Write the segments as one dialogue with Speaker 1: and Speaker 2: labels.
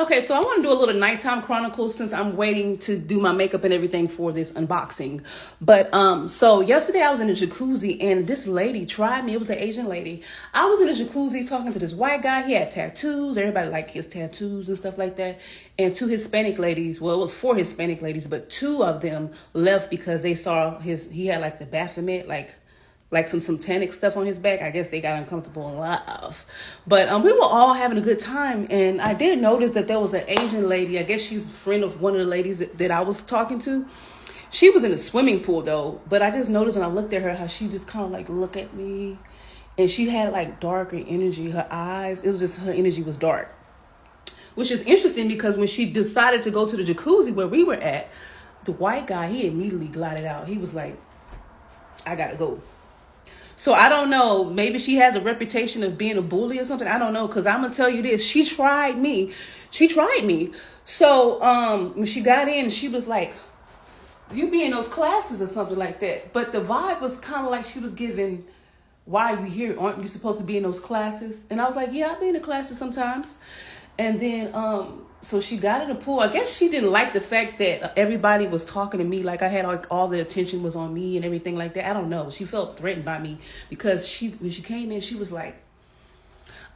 Speaker 1: Okay, so I want to do a little nighttime chronicle since I'm waiting to do my makeup and everything for this unboxing. But so yesterday I was in a jacuzzi and this lady tried me. It was an Asian lady. I was in a jacuzzi talking to this white guy. He had tattoos. Everybody liked his tattoos and stuff like that. And two Hispanic ladies, well, it was four Hispanic ladies, but two of them left because they saw he had like the Baphomet, like some tannic stuff on his back. I guess they got uncomfortable and laughed. But we were all having a good time. And I did notice that there was an Asian lady. I guess she's a friend of one of the ladies that I was talking to. She was in a swimming pool though. But I just noticed when I looked at her how she just kind of like looked at me. And she had like darker energy. Her eyes, it was just her energy was dark. Which is interesting because when she decided to go to the jacuzzi where we were at, the white guy, he immediately glided out. He was like, I gotta go. So I don't know, maybe she has a reputation of being a bully or something. I don't know, because I'm going to tell you this. She tried me. So when she got in, she was like, you be in those classes or something like that. But the vibe was kind of like she was giving, why are you here? Aren't you supposed to be in those classes? And I was like, yeah, I be in the classes sometimes. And then so she got in the pool. I guess she didn't like the fact that everybody was talking to me, like I had like all the attention was on me and everything like that. I don't know. She felt threatened by me because when she came in, she was like,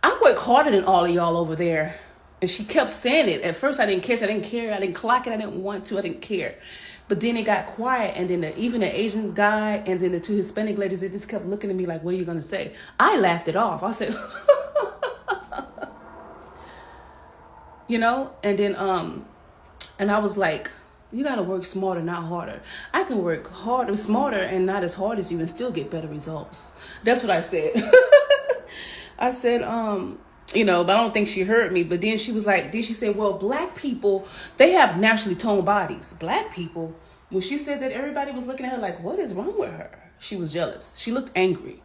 Speaker 1: I work harder than all of y'all over there. And she kept saying it. At first I didn't catch, I didn't care, I didn't clock it, I didn't want to, I didn't care. But then it got quiet, and then even the Asian guy and then the two Hispanic ladies, they just kept looking at me like, what are you gonna say? I laughed it off. I said you know, and then and I was like, you gotta work smarter, not harder. I can work harder, smarter, and not as hard as you, and still get better results. That's what I said. I said, you know, but I don't think she heard me. But then she was like, then she said, well, black people, they have naturally toned bodies. Black people, when she said that, everybody was looking at her like, what is wrong with her? She was jealous. She looked angry.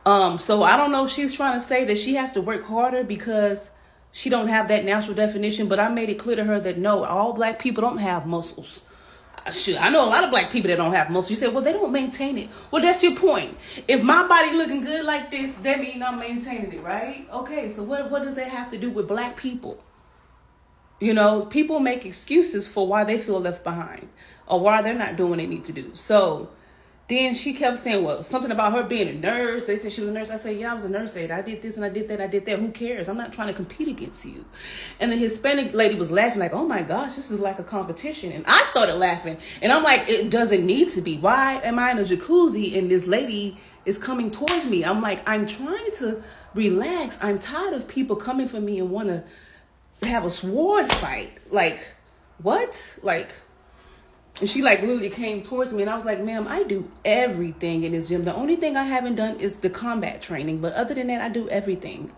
Speaker 1: So I don't know if she's trying to say that she has to work harder because she don't have that natural definition, but I made it clear to her that no, all black people don't have muscles. I know a lot of black people that don't have muscles. You said, well, they don't maintain it. Well, that's your point. If my body looking good like this, that means I'm maintaining it, right? Okay, so what does that have to do with black people? You know, people make excuses for why they feel left behind or why they're not doing what they need to do. So then she kept saying, well, something about her being a nurse. They said she was a nurse. I said, yeah, I was a nurse aide. I did this and I did that. I did that. Who cares? I'm not trying to compete against you. And the Hispanic lady was laughing like, oh my gosh, this is like a competition. And I started laughing. And I'm like, it doesn't need to be. Why am I in a jacuzzi and this lady is coming towards me? I'm like, I'm trying to relax. I'm tired of people coming for me and want to have a sword fight. Like, what? Like, and she like literally came towards me and I was like, ma'am, I do everything in this gym. The only thing I haven't done is the combat training. But other than that, I do everything.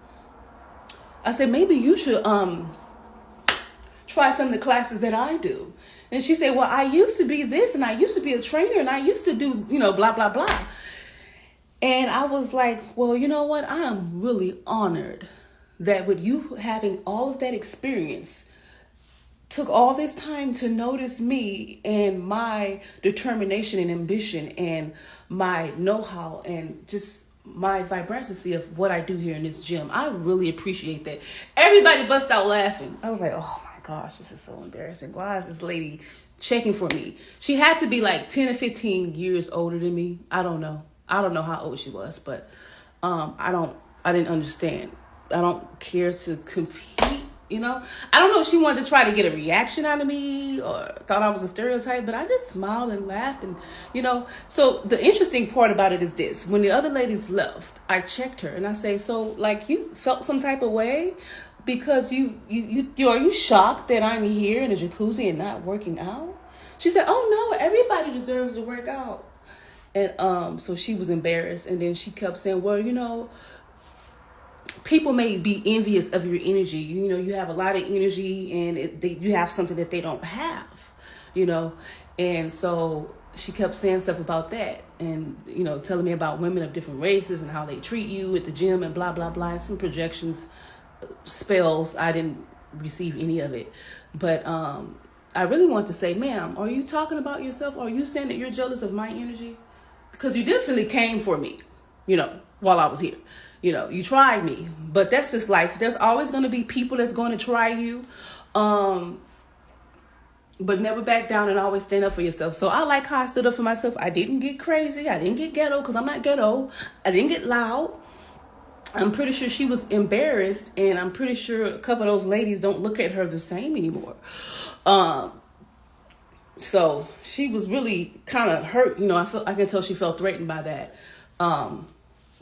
Speaker 1: I said, maybe you should try some of the classes that I do. And she said, well, I used to be this and I used to be a trainer and I used to do, you know, blah, blah, blah. And I was like, well, you know what? I am really honored that with you having all of that experience, took all this time to notice me and my determination and ambition and my know-how and just my vibrancy of what I do here in this gym. I really appreciate that. Everybody bust out laughing. I was like, oh my gosh, this is so embarrassing. Why is this lady checking for me? She had to be like 10 or 15 years older than me. I don't know how old she was, but I didn't understand. I don't care to compete. You know, I don't know if she wanted to try to get a reaction out of me or thought I was a stereotype, but I just smiled and laughed. And, you know, so the interesting part about it is this. When the other ladies left, I checked her and I say, so like you felt some type of way because are you shocked that I'm here in a jacuzzi and not working out? She said, oh no, everybody deserves to work out. And so she was embarrassed. And then she kept saying, well, you know, people may be envious of your energy. You know, you have a lot of energy and you have something that they don't have, you know. And so she kept saying stuff about that and, you know, telling me about women of different races and how they treat you at the gym and blah, blah, blah. And some projections, spells. I didn't receive any of it. But I really want to say, ma'am, are you talking about yourself? Or are you saying that you're jealous of my energy? Because you definitely came for me, you know, while I was here. You know, you tried me, but that's just life. There's always going to be people that's going to try you. But never back down and always stand up for yourself. So I like how I stood up for myself. I didn't get crazy. I didn't get ghetto because I'm not ghetto. I didn't get loud. I'm pretty sure she was embarrassed, and I'm pretty sure a couple of those ladies don't look at her the same anymore. So she was really kind of hurt. You know, I can tell she felt threatened by that.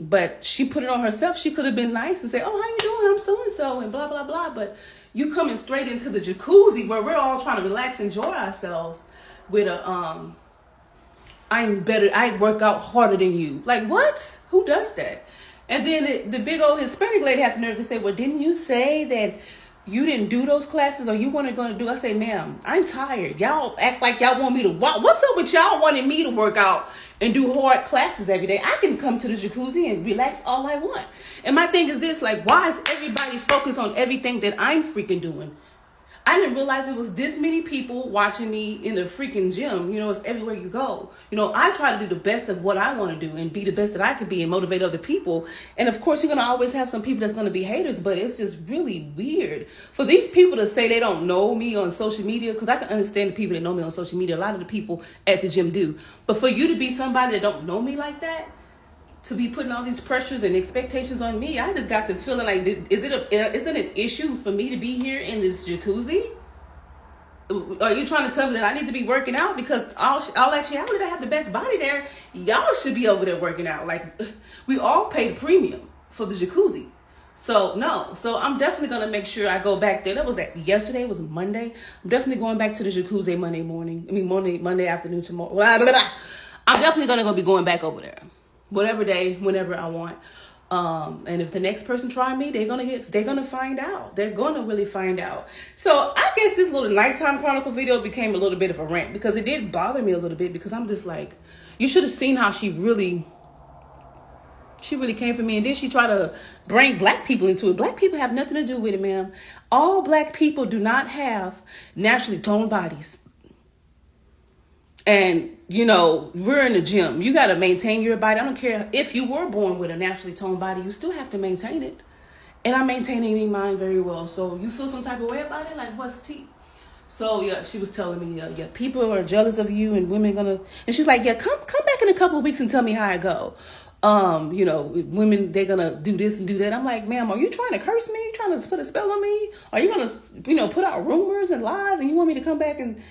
Speaker 1: But she put it on herself. She could have been nice and say, "Oh, how you doing? I'm so-and-so," and blah, blah, blah. But you coming straight into the jacuzzi where we're all trying to relax, enjoy ourselves with a, I'm better. I work out harder than you. Like, what? Who does that? And then the big old Hispanic lady had the nerve to say, "Well, didn't you say that you didn't do those classes or you weren't going to do?" I say, "Ma'am, I'm tired. Y'all act like y'all want me to walk. What's up with y'all wanting me to work out and do hard classes every day? I can come to the jacuzzi and relax all I want." And my thing is this, like, why is everybody focused on everything that I'm freaking doing? I didn't realize it was this many people watching me in the freaking gym. You know, it's everywhere you go. You know, I try to do the best of what I want to do and be the best that I can be and motivate other people. And of course, you're going to always have some people that's going to be haters, but it's just really weird for these people to say they don't know me on social media, because I can understand the people that know me on social media. A lot of the people at the gym do. But for you to be somebody that don't know me like that, to be putting all these pressures and expectations on me, I just got the feeling like, is it an issue for me to be here in this jacuzzi? Are you trying to tell me that I need to be working out? Because all actuality, I have the best body there. Y'all should be over there working out. Like, we all pay the premium for the jacuzzi. So no, so I'm definitely gonna make sure I go back there. That was yesterday. It was Monday. I'm definitely going back to the jacuzzi Monday morning. Monday afternoon tomorrow. I'm definitely gonna be going back over there. Whatever day, whenever I want. And if the next person try me, they're gonna find out. They're gonna really find out. So I guess this little nighttime chronicle video became a little bit of a rant, because it did bother me a little bit, because I'm just like, you should have seen how she really came for me. And then she tried to bring black people into it. Black people have nothing to do with it, ma'am. All black people do not have naturally toned bodies. And, you know, we're in the gym. You got to maintain your body. I don't care if you were born with a naturally toned body. You still have to maintain it. And I'm maintaining mine very well. So you feel some type of way about it? Like, what's tea? So, yeah, she was telling me, yeah, people are jealous of you and women going to... And she's like, yeah, come back in a couple of weeks and tell me how I go. You know, women, they're going to do this and do that. I'm like, ma'am, are you trying to curse me? You trying to put a spell on me? Are you going to, you know, put out rumors and lies, and you want me to come back and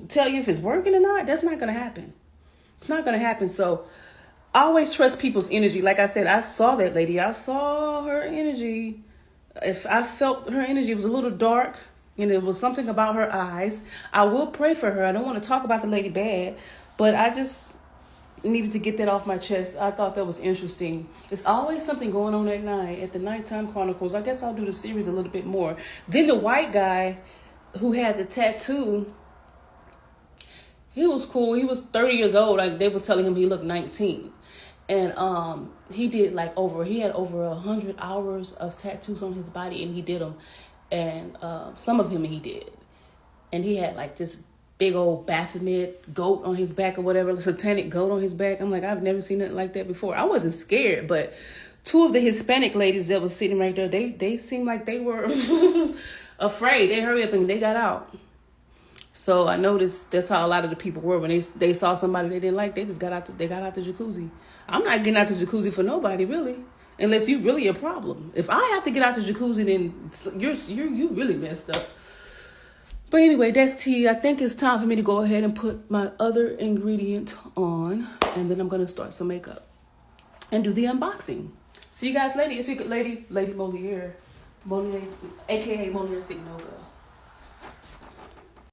Speaker 1: tell you if it's working or not? That's not going to happen. It's not going to happen. So I always trust people's energy. Like I said, I saw that lady. I saw her energy. If I felt her energy was a little dark and it was something about her eyes, I will pray for her. I don't want to talk about the lady bad, but I just needed to get that off my chest. I thought that was interesting. There's always something going on at night at the Nighttime Chronicles. I guess I'll do the series a little bit more. Then the white guy who had the tattoo, he was cool. He was 30 years old. Like, they was telling him he looked 19. And he had over 100 hours of tattoos on his body, and he did them. And some of him he did. And he had like this big old Baphomet goat on his back or whatever, satanic goat on his back. I'm like, I've never seen nothing like that before. I wasn't scared, but two of the Hispanic ladies that was sitting right there, they seemed like they were afraid. They hurried up and they got out. So I noticed that's how a lot of the people were when they saw somebody they didn't like. They just got out the jacuzzi. I'm not getting out the jacuzzi for nobody, really, unless you really a problem. If I have to get out the jacuzzi, then you really messed up. But anyway, that's tea. I think it's time for me to go ahead and put my other ingredient on, and then I'm gonna start some makeup and do the unboxing. See you guys later. It's your good lady Moliere, aka Moliere Signoga.